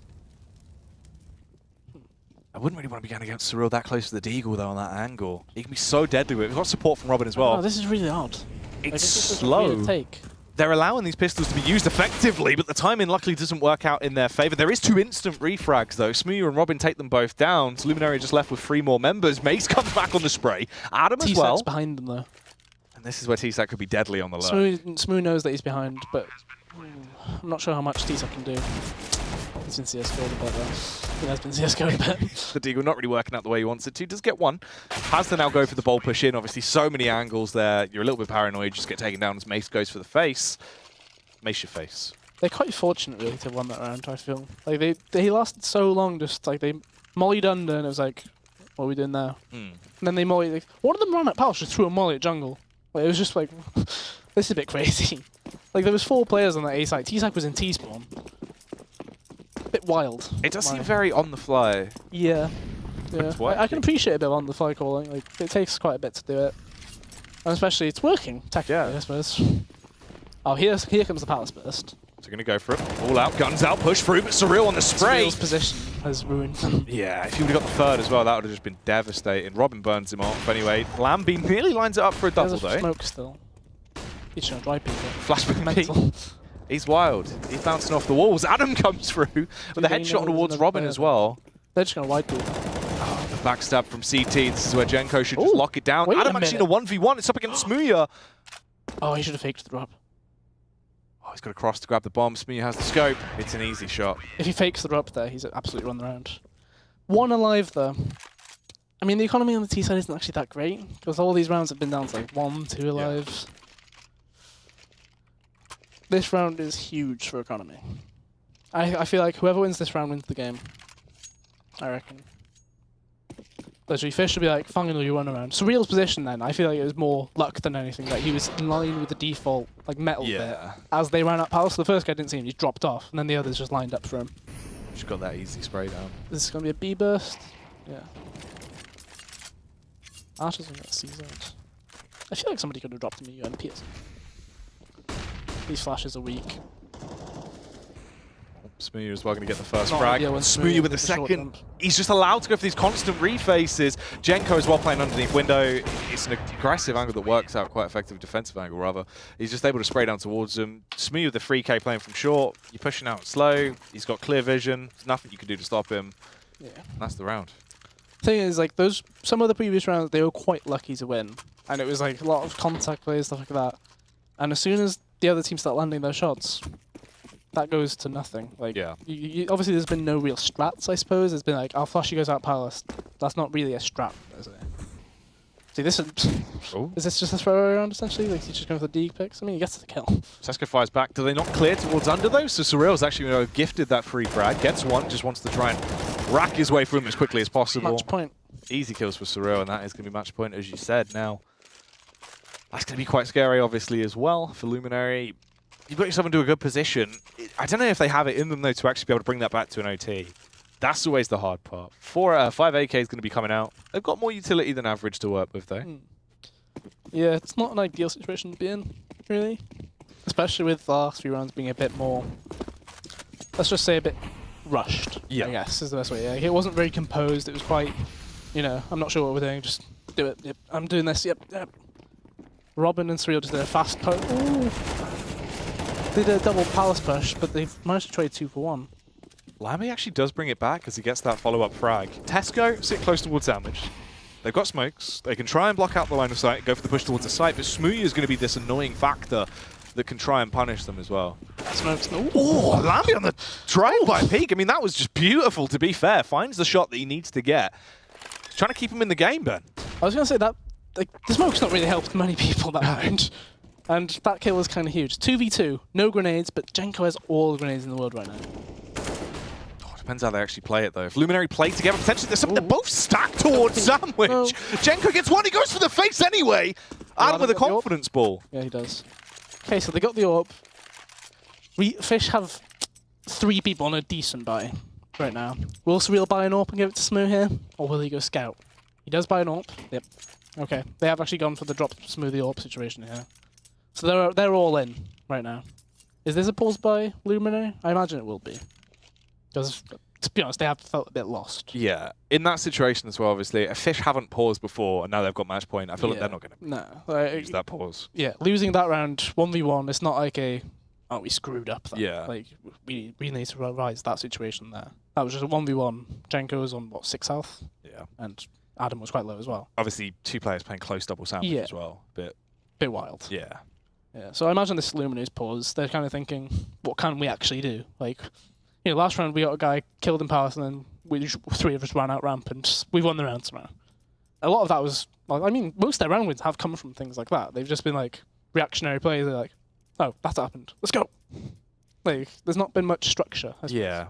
I wouldn't really want to be going against Cyril that close to the Deagle, though, on that angle. He can be so deadly with it. We've got support from Robin as well. Oh, this is really odd. It's this is slow. A weird take. They're allowing these pistols to be used effectively, but the timing luckily doesn't work out in their favour. There is 2 instant refrags, though. Smooth and Robin take them both down. So Luminary just left with 3 more members. Mace comes back on the spray. Adam as well. T-Sac's behind them, though. And this is where T-Sac could be deadly on the low. Smooth knows that he's behind, but I'm not sure how much T-Sac can do. He's been CSGO'd a bit, though. He has been CSGO'd a bit. The Deagle not really working out the way he wants it to. Does get one. Has to now go for the bold push in. Obviously, so many angles there. You're a little bit paranoid. Just get taken down as Mace goes for the face. Mace your face. They're quite fortunate, really, to have won that round, I feel. Like, they lasted so long, just, like, they mollied under, and it was like, what are we doing now? And then they mollied, like, one of them ran at Palace, just threw a molly at jungle. Like, it was just like, this is a bit crazy. Like, there was 4 players on that A side. T-Sac was in T-spawn. Bit wild. It does seem very on the fly. Yeah. Yeah. I can appreciate a bit of on the fly calling. Like, it takes quite a bit to do it. And especially, it's working, technically, I suppose. Oh, here comes the Palace burst. So going to go for it. All out, guns out, push through, but Surreal on the spray. Surreal's position has ruined them. Yeah, if he would have got the third as well, that would have just been devastating. Robin burns him off anyway. Lamby nearly lines it up for a double, There's a though. smoke still. He's trying to dry people. Flashback P. He's wild. He's bouncing off the walls. Adam comes through with a headshot towards Robin as well. They're just going to wide people. Oh, the backstab from CT. This is where Jenko should just lock it down. Adam actually in a 1v1. It's up against Smooya. Oh, he should have faked the drop. Oh, he's got to cross to grab the bomb. Smooya has the scope. It's an easy shot. If he fakes the drop there, he's absolutely run the round. 1 alive, though. I mean, the economy on the T side isn't actually that great, because all these rounds have been down to like 1, 2 lives. This round is huge for economy. I feel like whoever wins this round wins the game. I reckon. Literally, Fish should be like, finally you run around. Surreal's position then, I feel like it was more luck than anything. Like he was in line with the default like metal bit. As they ran up palace, the first guy didn't see him, he dropped off, and then the others just lined up for him. Just got that easy spray down. This is going to be a B burst. Yeah. Archer's going to get C-zoned. I feel like somebody could have dropped him a UMP or something. These flashes are weak. Smoothie as well going to get the first Not frag. ideal when Smoothie with the short second. jump. He's just allowed to go for these constant refaces. Jenko as well playing underneath window. It's an aggressive angle that works out, quite effective defensive angle rather. He's just able to spray down towards him. Smoothie with the 3K playing from short. You're pushing out slow. He's got clear vision. There's nothing you can do to stop him. Yeah. And that's the round. Thing is, like some of the previous rounds, they were quite lucky to win, and it was like a lot of contact plays, stuff like that. And as soon as the other team start landing their shots, that goes to nothing. Like, obviously there's been no real strats, I suppose. There's been like, our flashy goes out palace. That's not really a strat, is it? See, this is this just a throwaway round essentially? Like, he's just going for the D picks? I mean, he gets the kill. Sesko fires back. Do they not clear towards under though? So Surreal's actually gifted that free frag. Gets one, just wants to try and rack his way through him as quickly as possible. Match point. Easy kills for Surreal, and that is going to be match point, as you said. Now, that's going to be quite scary, obviously, as well for Luminary. You've got yourself into a good position. I don't know if they have it in them, though, to actually be able to bring that back to an OT. That's always the hard part. 5 AK is going to be coming out. They've got more utility than average to work with, though. Yeah, it's not an ideal situation to be in, really. Especially with the last few rounds being a bit more, let's just say a bit rushed, I guess, is the best way. Yeah, it wasn't very composed. It was quite, you know, I'm not sure what we're doing. Just do it. Yep, I'm doing this. Yep. Robin and Surreal just did a fast push. They did a double palace push, but they've managed to trade 2 for 1. Lammy actually does bring it back as he gets that follow-up frag. Tesco sit close towards damage. They've got smokes. They can try and block out the line of sight, go for the push towards the site, but Smoothie is going to be this annoying factor that can try and punish them as well. Smokes. Oh, Lammy on the trial by peak. I mean, that was just beautiful, to be fair. Finds the shot that he needs to get. He's trying to keep him in the game, Ben. I was going to say that like, the smoke's not really helped many people that round. And that kill was kind of huge. 2v2, no grenades, but Jenko has all the grenades in the world right now. Oh, depends how they actually play it, though. If Luminary play together, potentially there's something. They're both stacked towards Sandwich. No. Jenko gets one, he goes for the face anyway. Adam with a confidence ball. Yeah, he does. Okay, so they got the AWP. Fish have 3 people on a decent buy right now. Will Surreal buy an AWP and give it to Smoo here? Or will he go scout? He does buy an AWP. Yep. Okay, they have actually gone for the drop Smoothie AWP situation here. So they're all in right now. Is this a pause by Luminary? I imagine it will be. Because, to be honest, they have felt a bit lost. Yeah, in that situation as well, obviously. A Fish haven't paused before, and now they've got match point. I feel like they're not going to use that pause. Yeah, losing that round 1v1, it's not like a, oh, we screwed up. That. Yeah. Like, we need to rise that situation there. That was just a 1v1. Jenko was on, what, 6 health? Yeah. And Adam was quite low as well. Obviously, 2 players playing close double sandwich as well. Bit wild. Yeah. Yeah, so I imagine this Luminary's pause, they're kind of thinking, what can we actually do? Like, you know, last round we got a guy killed in palace and then 3 of us ran out ramp and we won the round somehow. A lot of that was, like, I mean, most of their round wins have come from things like that. They've just been like reactionary plays. They're like, oh, that's happened. Let's go. Like, there's not been much structure. Yeah.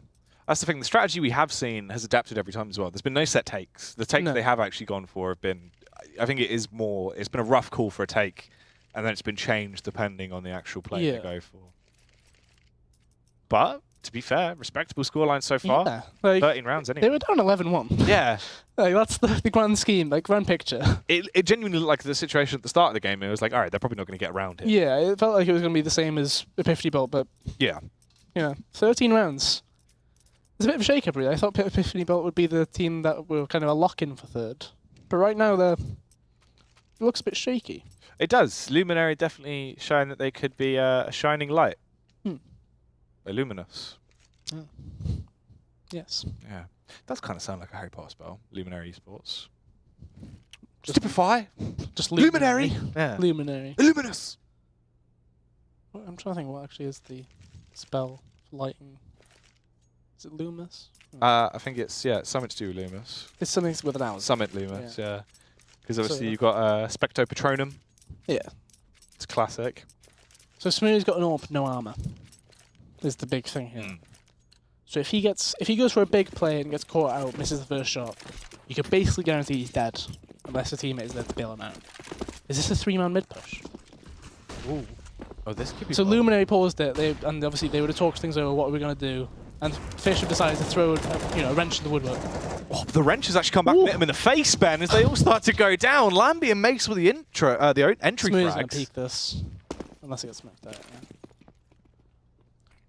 That's the thing. The strategy we have seen has adapted every time as well. There's been no set takes. The takes they have actually gone for have been, I think it is more, it's been a rough call for a take. And then it's been changed depending on the actual play they go for. But, to be fair, respectable scoreline so far. Yeah, like, 13 rounds anyway. They were down 11-1. Yeah. Like, that's the grand scheme, like, grand picture. It genuinely looked like the situation at the start of the game. It was like, all right, they're probably not going to get around it. Yeah, it felt like it was going to be the same as Epiphany Bolt, but... Yeah. You know, 13 rounds. It's a bit of a shake-up, really. I thought Epiphany Bolt would be the team that were kind of a lock-in for 3rd. But right now, it looks a bit shaky. It does. Luminary definitely showing that they could be a shining light. A luminous. Oh. Yes. Yeah. It does kind of sound like a Harry Potter spell. Luminary Esports. Stupefy. Just Luminary. Yeah. Luminary. Illuminous. I'm trying to think what actually is the spell for lighting Is it Loomis? I think it's, yeah, it's something to do with Loomis. It's something with an hour. Summit Loomis, yeah. Because obviously you've got Specto Patronum. Yeah. It's classic. So Smooth's got an AWP, no armor. Is the big thing here. So if he goes for a big play and gets caught out, misses the first shot, you could basically guarantee he's dead, unless the teammate is there to bail him out. Is this a 3-man mid push? Ooh. Oh, this could be. So Luminary paused it, and obviously they would have talked things over. What are we going to do? And Fish have decided to throw, a wrench in the woodwork. Oh, the wrench has actually come back and hit him in the face, Ben, as they all start to go down. Lambie and Mace with the entry Smooth's going frags. to peek this, unless it gets smoked out. Yeah.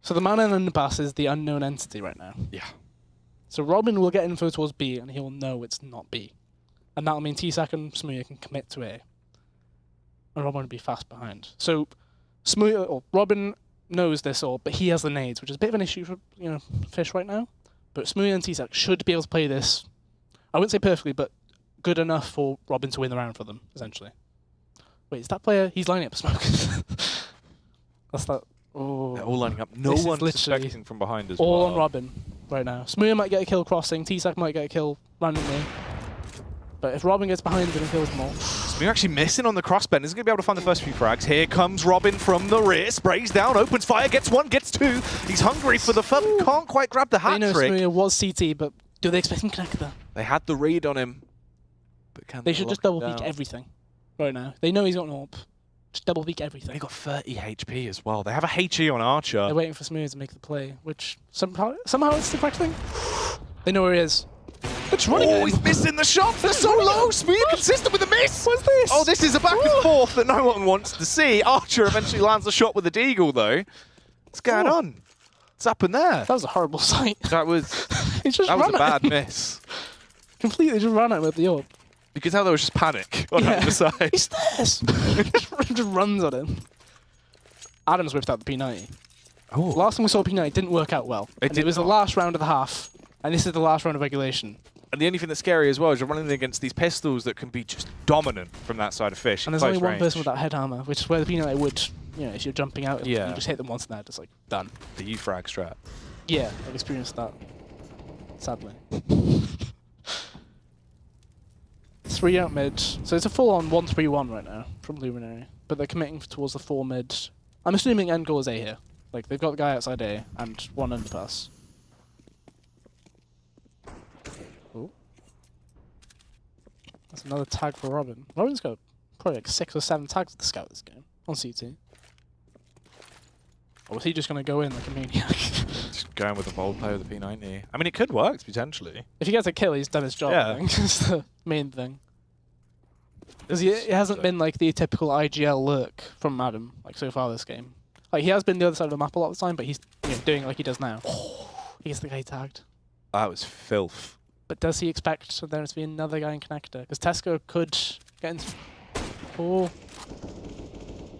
So the man in the pass is the unknown entity right now. Yeah. So Robin will get info towards B, and he'll know it's not B. And that'll mean T-Sack and Smooth can commit to A. And Robin will be fast behind. So Robin knows this all, but he has the nades, which is a bit of an issue for Fish right now. But Smooth and T-Sack should be able to play this, I wouldn't say perfectly, but good enough for Robin to win the round for them, essentially. Wait, is that player? He's lining up smoke. That's that. Oh. They're all lining up. No one's suspecting from behind as well. All on Robin right now. Smooth might get a kill crossing. T-Sack might get a kill randomly. But if Robin gets behind him and kills them all... Smooth actually missing on the crossbend. Isn't going to be able to find the first few frags. Here comes Robin from the rear. Sprays down, opens fire, gets one, gets two. He's hungry for the fun. Can't quite grab the hat trick. They know Smooth was CT, but do they expect him to connect there? They had the read on him. But can they should just double peek everything right now. They know he's got an AWP. Just double peek everything. They got 30 HP as well. They have a HE on Archer. They're waiting for Smooth to make the play, which somehow it's the correct thing. They know where he is. It's running. Oh, he's missing the shot. They're so low. Smooth consistent with the miss. What's this? Oh, this is a back and forth that no one wants to see. Archer eventually lands the shot with the deagle, though. What's going on? What's happened there? That was a horrible sight. That was. that was a bad miss. Completely just ran out with the AWP. You could tell there was just panic on either side. He's this. Just runs on him. Adams whipped out the P90. Oh. Last time we saw P90 didn't work out well. It was the last round of the half, and this is the last round of regulation. And the only thing that's scary as well is you're running against these pistols that can be just dominant from that side of Fish. And there's only one person with that head armor, which is where the P90 would, if you're jumping out, you just hit them once and they're just like, done. The U-frag strat. Yeah, I've experienced that. Sadly. 3 out mid. So it's a full-on 1-3-1 right now from Luminary. But they're committing towards the 4 mid. I'm assuming end goal is A here. Like, they've got the guy outside A and one underpass. Ooh. That's another tag for Robin. Robin's got probably like 6 or 7 tags with the scout this game on CT. Or was he just going to go in like a maniac? Just going with the bold play with the P90. I mean, it could work, potentially. If he gets a kill, he's done his job, I think. That's the main thing. Because it hasn't been like the typical IGL lurk from Adam, like so far this game. Like, he has been the other side of the map a lot of the time, but he's doing it like he does now. He gets the guy tagged. That was filth. But does he expect there to be another guy in connector? Because Tesco could get into... Oh.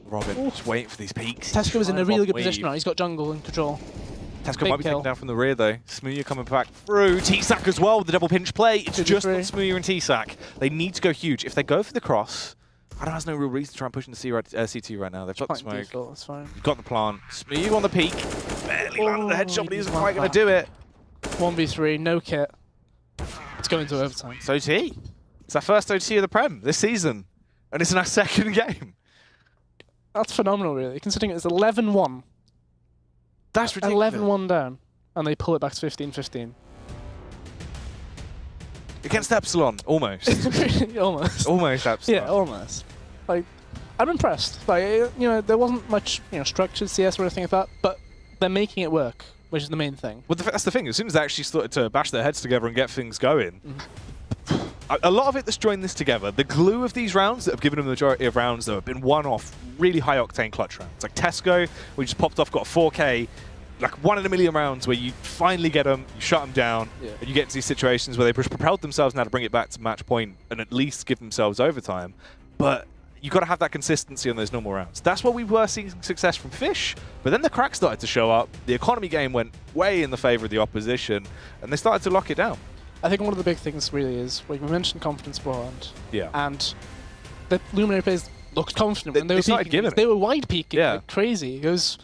Robin, just waiting for these peaks. Tesco is in a really good position now. He's got jungle in control. Tesco might be taken down from the rear, though. Smooth coming back through. T-Sack as well with the double pinch play. It's just on Smooth and T-Sack. They need to go huge. If they go for the cross, Adam has no real reason to try and push into CT right now. They've got the smoke. Default, that's fine. You've got the plant. Smooth on the peak. Barely landed the headshot, but he isn't quite going to do it. 1v3, no kit. It's going to overtime. It's OT. It's our first OT of the Prem this season. And it's in our second game. That's phenomenal, really, considering it's 11-1. That's ridiculous. 11-1 down, and they pull it back to 15-15. Against Epsilon, almost. Almost. Almost Epsilon. Yeah, almost. Like, I'm impressed. Like, there wasn't much, structured CS or anything like that, but they're making it work, which is the main thing. Well, that's the thing. As soon as they actually started to bash their heads together and get things going, a lot of it that's joined this together, the glue of these rounds that have given them the majority of rounds that have been one-off, really high-octane clutch rounds. Like Tesco, we just popped off, got a 4K, like 1 in a million rounds where you finally get them, you shut them down, and you get into these situations where they've propelled themselves now to bring it back to match point and at least give themselves overtime. But you've got to have that consistency on those normal rounds. That's what we were seeing success from Fish, but then the cracks started to show up. The economy game went way in the favor of the opposition, and they started to lock it down. I think one of the big things really is, like we mentioned confidence beforehand. Yeah. And the Luminary players looked confident when they were started peeking. giving it. They were wide peeking, yeah. like crazy. It was,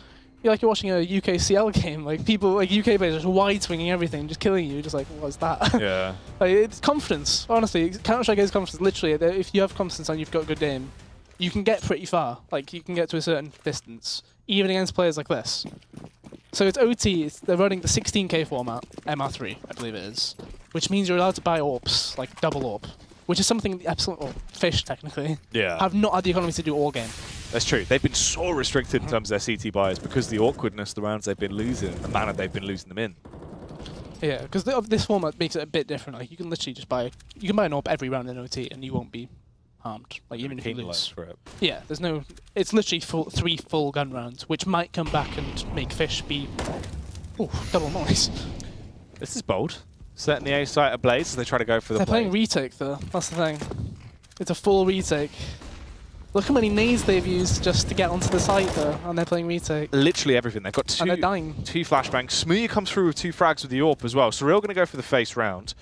feel like you're watching a UKCL game. Like people, like UK players, just wide swinging everything, just killing you. Just like, what's that? Yeah. Like, it's confidence. Honestly, Counter-Strike is confidence. Literally, if you have confidence and you've got a good game, you can get pretty far. Like you can get to a certain distance, even against players like this. So it's OT. They're running the 16K format, MR3, I believe it is, which means you're allowed to buy AWPs, like double AWP, which is something absolutely Fish technically have not had the economy to do all game. That's true. They've been so restricted in terms of their CT buys because of the awkwardness, the rounds they've been losing, the manner they've been losing them in. Yeah, because this format makes it a bit different. Like you can literally just buy, you can buy an AWP every round in OT and you won't be harmed. Like even if you lose. For it. Yeah, there's no. It's literally 3 full gun rounds, which might come back and make Fish be, double noise. This is bold. Setting the A site ablaze as they try to go for the. They're playing retake though. That's the thing. It's a full retake. Look how many nades they've used just to get onto the site though, and they're playing retake. Literally everything. They've got and they're dying. 2 flashbangs. Smoothie comes through with 2 frags with the AWP as well. Surreal going to go for the face round.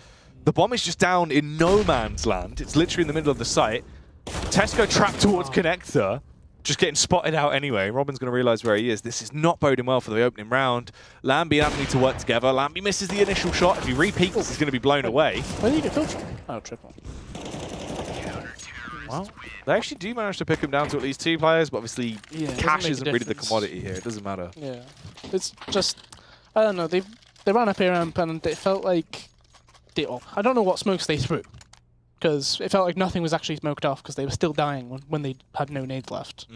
The bomb is just down in no man's land. It's literally in the middle of the site. Tesco trapped towards connector, just getting spotted out anyway. Robin's going to realise where he is. This is not boding well for the opening round. Lambie and Anthony need to work together. Lambie misses the initial shot. If he repeats, he's going to be blown away. Where did you get filtered? Oh, triple. Well, they actually do manage to pick him down to at least 2 players, but obviously cash isn't really the commodity here. It doesn't matter. Yeah, it's just, I don't know. They ran up here and it felt like, I don't know what smokes they threw. Because it felt like nothing was actually smoked off because they were still dying when they had no nades left.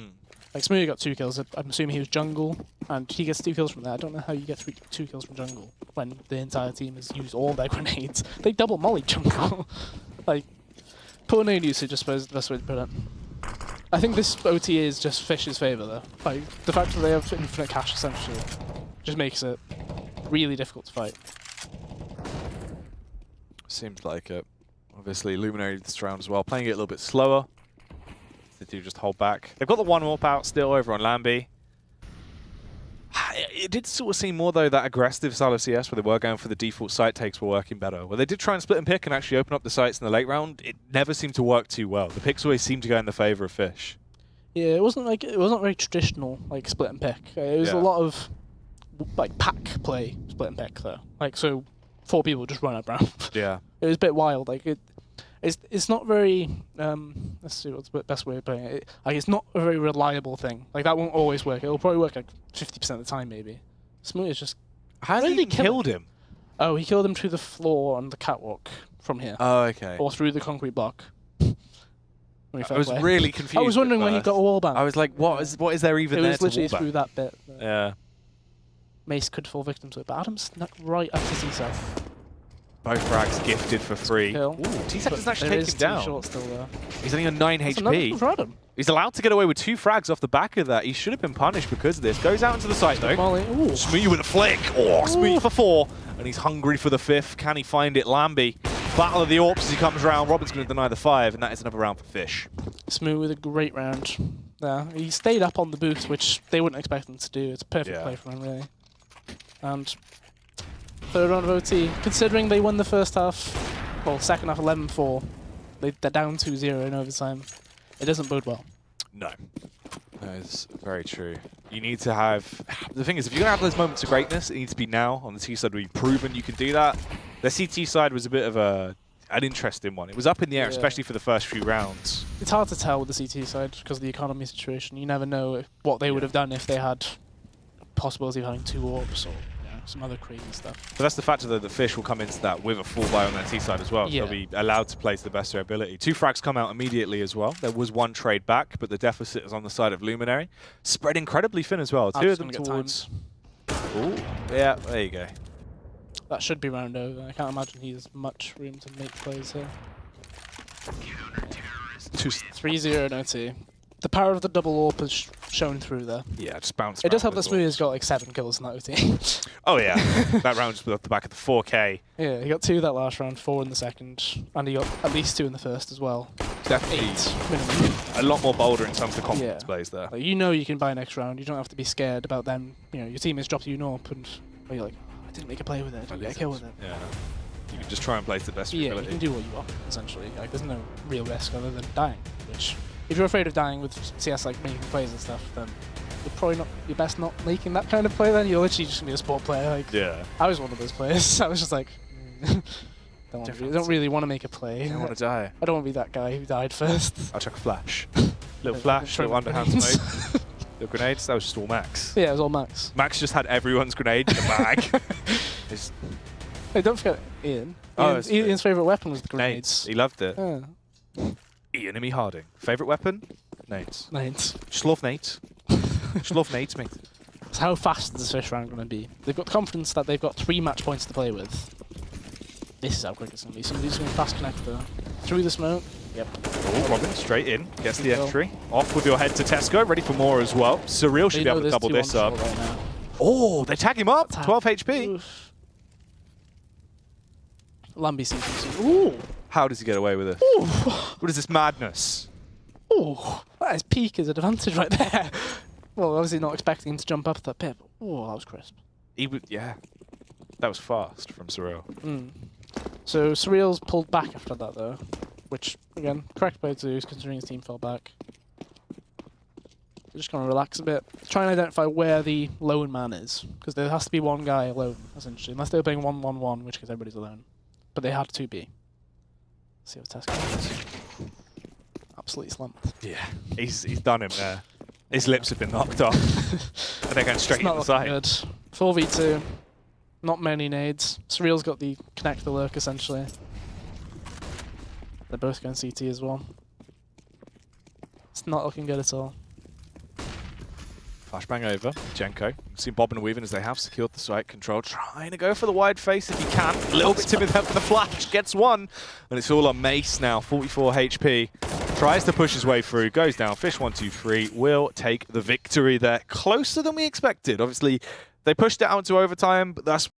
Like Smoothie got 2 kills. I'm assuming he was jungle, and he gets 2 kills from there. I don't know how you get 2 kills from jungle when the entire team has used all their grenades. They double molly jungle. Like, poor nade usage, I suppose, is the best way to put it. I think this OTA is just Fish's favour though. Like the fact that they have infinite cash essentially just makes it really difficult to fight. Seems like it. Obviously, Luminary this round as well, playing it a little bit slower. They do just hold back. They've got the 1 AWP out still over on Lambie. It did sort of seem more, though, that aggressive style of CS where they were going for the default site takes were working better. Where they did try and split and pick and actually open up the sites in the late round, it never seemed to work too well. The picks always seemed to go in the favour of Fish. Yeah, it wasn't very traditional, like split and pick. It was a lot of like pack play, split and pick though. Like so 4 people just run up round. Yeah. It was a bit wild. Like it's not very. Let's see what's the best way of putting it. Like it's not a very reliable thing. Like that won't always work. It'll probably work like 50% of the time maybe. Smoothie is just. Has he killed him? Oh, he killed him through the floor on the catwalk from here. Oh, okay. Or through the concrete block. I was really confused. I was wondering when he got a wall bang. I was like, what is there even there to wall bang? It was literally through that bit. Yeah. Mace could fall victim to it, but Adam's snuck right up to T-Sec. Both frags gifted for free. Ooh, T-Sec doesn't actually take him down. Short still there. He's only on 9 HP. For Adam. He's allowed to get away with 2 frags off the back of that. He should have been punished because of this. Goes out into the site though. Smoothie with a flick. Oh, Smoothie for 4. And he's hungry for the 5th. Can he find it? Lambie. Battle of the AWPs as he comes round. Robin's going to deny the 5, and that is another round for Fish. Smoothie with a great round. Yeah, he stayed up on the boost, which they wouldn't expect him to do. It's a perfect play for him, really. And 3rd round of OT. Considering they won the first half, well, second half 11-4, they're down 2-0 in overtime. It doesn't bode well. No. That is very true. You need to have... The thing is, if you're going to have those moments of greatness, it needs to be now. On the T side, where you've proven you can do that. The CT side was a bit of an interesting one. It was up in the air, especially for the first few rounds. It's hard to tell with the CT side because of the economy situation. You never know what they would have done if they had possibility of having 2 AWPs or some other crazy stuff. But that's the factor that the Fish will come into that with a full buy on their T side as well. So they'll be allowed to play to the best of their ability. 2 frags come out immediately as well. There was 1 trade back, but the deficit is on the side of Luminary. Spread incredibly thin as well. 2 of them towards... Ooh, yeah, there you go. That should be round over. I can't imagine he has much room to make plays here. 3-0 no T. The power of the double AWP has shown through there. Yeah, just bounce. It does help that Smoothie's got like 7 kills in that OT. Oh yeah, that round just off the back of the 4K. Yeah, he got 2 that last round, 4 in the second, and he got at least 2 in the first as well. Definitely 8 minimum. A lot more bolder in terms of confidence plays there. Like, you know you can buy next round. You don't have to be scared about them. You know, your team has dropped you an AWP, and you're like, oh, I didn't make a play with it. I didn't get a kill with it. Yeah. You can just try and play to the best of your ability. You can do what you want, essentially. Like, there's no real risk other than dying, which... If you're afraid of dying with CS, like making plays and stuff, then you're probably not your best not making that kind of play. Then you're literally just gonna be a sport player. Like, Yeah. I was one of those players. I was just like, don't really want to make a play. I don't want to die. I don't want to be that guy who died first. I'll chuck a flash. Little flash, little underhand smoke. Little grenades. That was just all Max. Yeah, it was all Max. Max just had everyone's grenade in the bag. Hey, don't forget Ian. Oh, Ian's favourite weapon was the Nades. grenades. He loved it. Yeah. Ian and me Harding. Favourite weapon? Nades. Nades. Just love nades. Just love nades, mate. So how fast is this fish round going to be? They've got confidence that they've got 3 match points to play with. This is how quick it's going to be. Somebody's going to fast connector. Through the smoke. Yep. Oh, Robin, straight in. Gets the entry. Off with your head to Tesco. Ready for more as well. Surreal should be able to double this up. Right now. Oh, they tag him up. 12 HP. Oof. Lamby sees him. Ooh. How does he get away with it? Ooh. What is this madness? Ooh. That is peak as advantage right there. Well, obviously not expecting him to jump up that pit. Oh, that was crisp. Yeah. That was fast from Surreal. So Surreal's pulled back after that though, which again, correct play to do considering his team fell back. Just gonna relax a bit, try and identify where the lone man is, because there has to be one guy alone essentially, unless they're playing 1-1-1, in which case everybody's alone. But they had 2B. Let's see what Tesco does. Absolutely slumped. Yeah, he's done him there. His lips have been knocked off. And they're going straight in the side. Good. 4v2. Not many nades. Surreal's got the connect the lurk essentially. They're both going CT as well. It's not looking good at all. Flashbang over. Jenko. See Bob and Weaving as they have secured the site control. Trying to go for the wide face if he can. A little bit timid there for the flash. Gets one. And it's all on Mace now. 44 HP. Tries to push his way through. Goes down. Fish123 will take the victory there. Closer than we expected. Obviously, they pushed it out to overtime, but that's